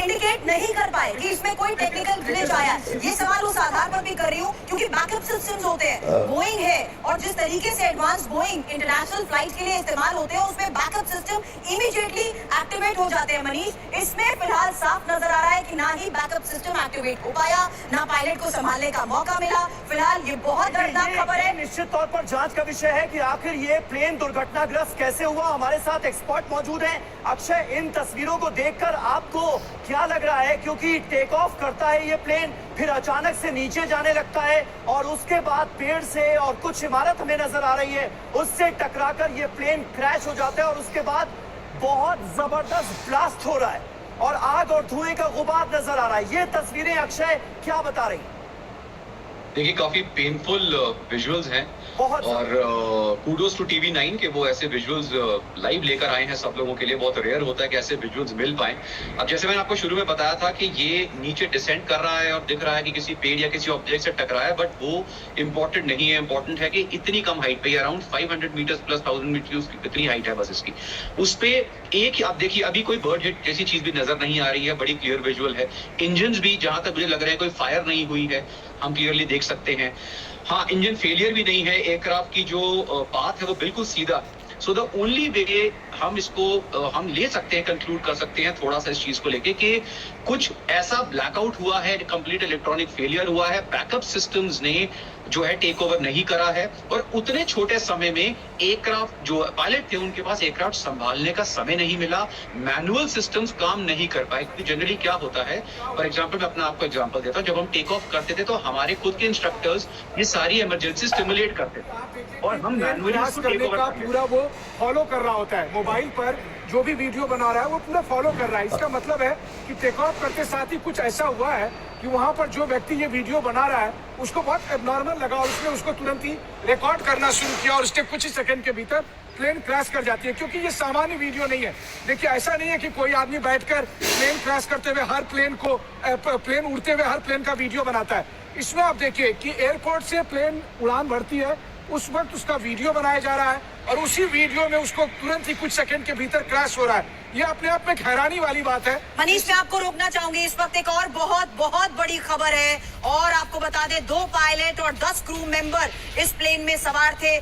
Indicate नहीं कर पाए कि इसमें कोई टेक्निकल ग्लिच आया। ये सवाल उस आधार पर भी कर रही हूँ क्योंकि बैकअप सिस्टम्स होते हैं, बोइंग है, और जिस तरीके से एडवांस बोइंग इंटरनेशनल फ्लाइट के लिए इस्तेमाल होते हैं उसमें बैकअप सिस्टम इमीडिएटली एक्टिवेट हो जाते हैं। मनीष, इसमें फिलहाल साफ नजर आ रहा है कि ना ही बैकअप सिस्टम एक्टिवेट हो पाया, ना पायलट को संभालने का मौका मिला। फिलहाल ये बहुत दर्दनाक खबर है। निश्चित तौर पर जांच का विषय है कि आखिर ये प्लेन दुर्घटनाग्रस्त कैसे हुआ। हमारे साथ एक्सपर्ट मौजूद हैं। अक्षय, इन तस्वीरों को देखकर आपको क्या लग रहा है, क्योंकि टेक ऑफ करता है ये प्लेन, फिर अचानक से नीचे जाने लगता है और उसके बाद पेड़ से और कुछ इमारत हमें नजर आ रही है उससे टकराकर ये प्लेन क्रैश हो जाता है और उसके बाद बहुत जबरदस्त ब्लास्ट हो रहा है और आग और धुएं का गुबार नजर आ रहा है। ये तस्वीरें अक्षय क्या बता रही? देखिए, काफी पेनफुल विजुअल्स हैं और कूडोज टू TV9 के वो ऐसे विजुअल्स लाइव लेकर आए हैं सब लोगों के लिए। बहुत रेयर होता है कि ऐसे विजुअल्स मिल पाए। अब जैसे मैंने आपको शुरू में बताया था कि ये नीचे डिसेंड कर रहा है और दिख रहा है कि किसी पेड़ या किसी ऑब्जेक्ट से टकराया है, बट वो इम्पोर्टेंट नहीं है। इम्पोर्टेंट है कि इतनी कम हाइट पे, अराउंड 500 मीटर्स प्लस 1000 मीटर्स इतनी हाइट है बस इसकी। उस पे एक, आप देखिए, अभी कोई बर्ड हिट जैसी चीज भी नजर नहीं आ रही है, बड़ी क्लियर विजुअल है। इंजन भी, जहां तक मुझे लग रहा है, कोई फायर नहीं हुई है, हम क्लियरली देख सकते हैं। हाँ, इंजन फेलियर भी नहीं है। एयरक्राफ्ट की जो पाथ है वो बिल्कुल सीधा। सो द ओनली वे हम इसको हम ले सकते हैं, कंक्लूड कर सकते हैं थोड़ा सा इस चीज को लेके कि कुछ ऐसा ब्लैकआउट हुआ है, कंप्लीट इलेक्ट्रॉनिक फेलियर हुआ है, बैकअप सिस्टम्स ने जो है टेक ओवर नहीं करा है और उतने छोटे समय में एयरक्राफ्ट जो पायलट थे उनके पास एयरक्राफ्ट संभालने का समय नहीं मिला, मैनुअल सिस्टम्स काम नहीं कर पाए। क्योंकि जनरली क्या होता है, फॉर एग्जांपल मैं अपना आपको एग्जांपल देता हूँ, जब हम टेक ऑफ करते थे तो हमारे खुद के इंस्ट्रक्टर्स ये सारी इमरजेंसी स्टिमुलेट करते थे और हम मैनुअली पूरा वो फॉलो कर रहा होता है। मोबाइल पर जो भी वीडियो बना रहा है वो पूरा फॉलो कर रहा है। इसका मतलब है कि टेक ऑफ करते साथ ही कुछ ऐसा हुआ है कि वहां पर जो व्यक्ति ये वीडियो बना रहा है उसको बहुत एबनॉर्मल लगा और उसने उसको तुरंत ही रिकॉर्ड करना शुरू किया और उसके कुछ ही सेकंड के भीतर प्लेन क्रैश कर जाती है। क्योंकि ये सामान्य वीडियो नहीं है। देखिए, ऐसा नहीं है कि कोई आदमी बैठकर प्लेन क्रैश करते हुए हर प्लेन को प्लेन उड़ते हुए हर प्लेन का वीडियो बनाता है। इसमें आप देखिए कि एयरपोर्ट से प्लेन उड़ान भरती है, उस वक्त उसका वीडियो बनाया जा रहा है और उसी वीडियो में उसको तुरंत ही कुछ सेकंड के भीतर क्रैश हो रहा है। ये अपने आप में हैरानी वाली बात है। मनीष, मैं आपको रोकना चाहूंगी। इस वक्त एक और बहुत बहुत बड़ी खबर है और आपको बता दें, 2 पायलट और 10 क्रू मेंबर इस प्लेन में सवार थे।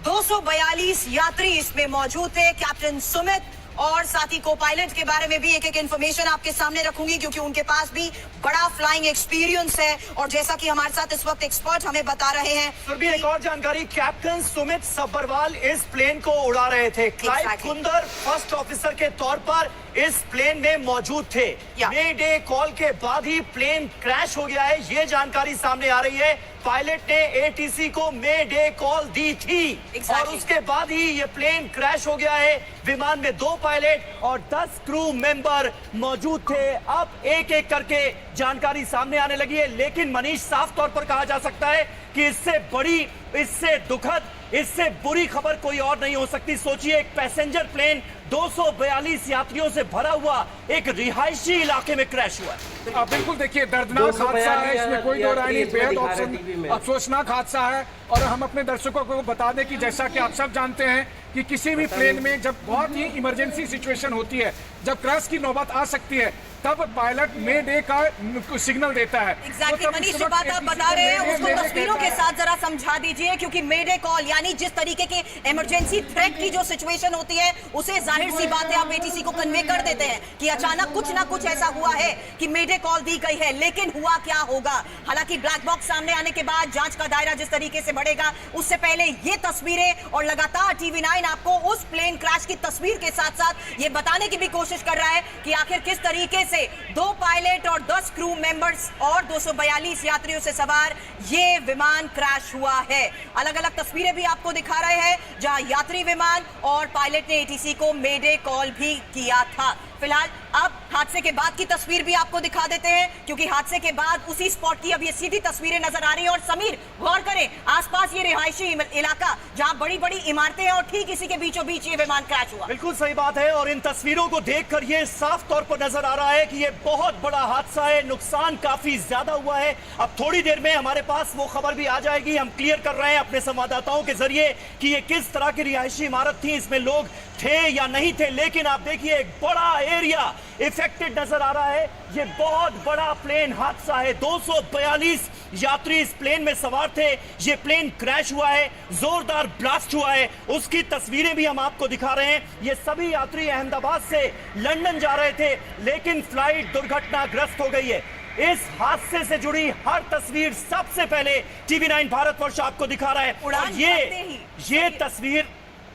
242 यात्री इसमें मौजूद थे। कैप्टन सुमित और साथ ही को पायलट के बारे में भी एक एक इन्फॉर्मेशन आपके सामने रखूंगी क्योंकि उनके पास भी बड़ा फ्लाइंग एक्सपीरियंस है और जैसा कि हमारे साथ इस वक्त एक्सपर्ट हमें बता रहे हैं। सर भी एक और जानकारी, कैप्टन सुमित सब्बरवाल इस प्लेन को उड़ा रहे थे। क्लाइव कुंदर फर्स्ट ऑफिसर के तौर पर इस प्लेन में मौजूद थे। मे डे कॉल के बाद ही प्लेन क्रैश हो गया है, ये जानकारी सामने आ रही है। पायलट ने एटीसी को मे डे कॉल दी थी और उसके बाद ही ये प्लेन क्रैश हो गया है। विमान में 2 पायलट और 10 क्रू मेंबर मौजूद थे। अब एक एक करके जानकारी सामने आने लगी है, लेकिन मनीष, साफ तौर पर कहा जा सकता है कि इससे बड़ी, इससे दुखद, इससे बुरी खबर कोई और नहीं हो सकती। सोचिए, एक पैसेंजर प्लेन 242 यात्रियों से भरा हुआ एक रिहायशी इलाके में क्रैश हुआ है। बिल्कुल, देखिए, दर्दनाक हादसा है, इसमें कोई दो राय नहीं। बेहद अफसोसनाक हादसा है और हम अपने दर्शकों को बता दें कि जैसा कि आप सब जानते हैं कि किसी भी प्लेन में जब बहुत ही इमरजेंसी सिचुएशन होती है, जब क्रैश की नौबत आ सकती है, तब पायलट मे डे का सिग्नल देता है। एग्जैक्टली मनीष, जो बात आप बता रहे हैं उसको तस्वीरों के साथ जरा समझा दीजिए, क्योंकि मे डे कॉल यानी जिस तरीके के इमरजेंसी थ्रेट की जो सिचुएशन होती है उसे जाहिर सी बात है आप एटीसी को कन्वे कर देते हैं कि अचानक कुछ ना कुछ ऐसा हुआ है कि मे डे कॉल दी गई है, लेकिन हुआ क्या होगा। हालांकि ब्लैक बॉक्स सामने आने के बाद जांच का दायरा जिस तरीके से बढ़ेगा, उससे पहले ये तस्वीरें और लगातार TV9 आपको उस प्लेन क्रैश की तस्वीर के साथ साथ ये बताने की भी कोशिश कर रहा है कि आखिर किस तरीके से 2 पायलट और 10 क्रू मेंबर्स और 242 यात्रियों से सवार ये विमान क्रैश हुआ है। अलग अलग तस्वीरें भी आपको दिखा रहे हैं जहां यात्री विमान और पायलट ने एटीसी को मे डे कॉल भी किया था। फिलहाल अब हादसे के बाद की तस्वीर भी आपको दिखा देते हैं, क्योंकि हादसे के बाद उसी स्पॉट की अब ये सीधी तस्वीरें नजर आ रही हैं। और समीर, गौर करें, आसपास ये रिहायशी इलाका जहां बड़ी बड़ी इमारतें हैं और ठीक इसी के बीचों बीच ये विमान क्रैश हुआ। बिल्कुल सही बात है और इन तस्वीरों को देखकर ये साफ तौर पर नजर आ रहा है कि ये बहुत बड़ा हादसा है, नुकसान काफी ज्यादा हुआ है। अब थोड़ी देर में हमारे पास वो खबर भी आ जाएगी, हम क्लियर कर रहे हैं अपने संवाददाताओं के जरिए कि ये किस तरह की रिहायशी इमारत थी, इसमें लोग थे या नहीं थे, लेकिन आप देखिए एक बड़ा एरिया इफेक्टेड नजर आ रहा है। ये बहुत बड़ा प्लेन हादसा है, 242 यात्री इस प्लेन में सवार थे। ये प्लेन क्रैश हुआ है, जोरदार ब्लास्ट हुआ है, उसकी तस्वीरें भी हम आपको दिखा रहे हैं। ये सभी यात्री अहमदाबाद से लंदन जा रहे थे, लेकिन फ्लाइट दुर्घटनाग्रस्त हो गई है। इस हादसे से जुड़ी हर तस्वीर सबसे पहले TV9 भारतवर्ष आपको दिखा रहा है। उड़ान और भरते ही। ये तस्वीर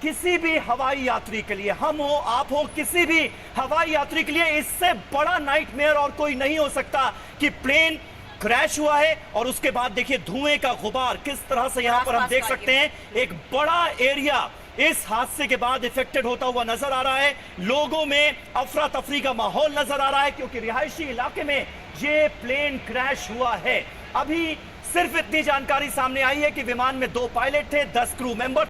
किसी भी हवाई यात्री के लिए, हम हो आप हो, किसी भी हवाई यात्री के लिए इससे बड़ा नाइटमेयर और कोई नहीं हो सकता कि प्लेन क्रैश हुआ है और उसके बाद देखिए धुएं का गुबार किस तरह से यहां पर हम देख सकते हैं। एक बड़ा एरिया इस हादसे के बाद इफेक्टेड होता हुआ नजर आ रहा है। लोगों में अफरा तफरी का माहौल नजर आ रहा है, क्योंकि रिहायशी इलाके में ये प्लेन क्रैश हुआ है। अभी सिर्फ इतनी जानकारी सामने आई है कि विमान में 2 पायलट थे, 10 क्रू मेंबर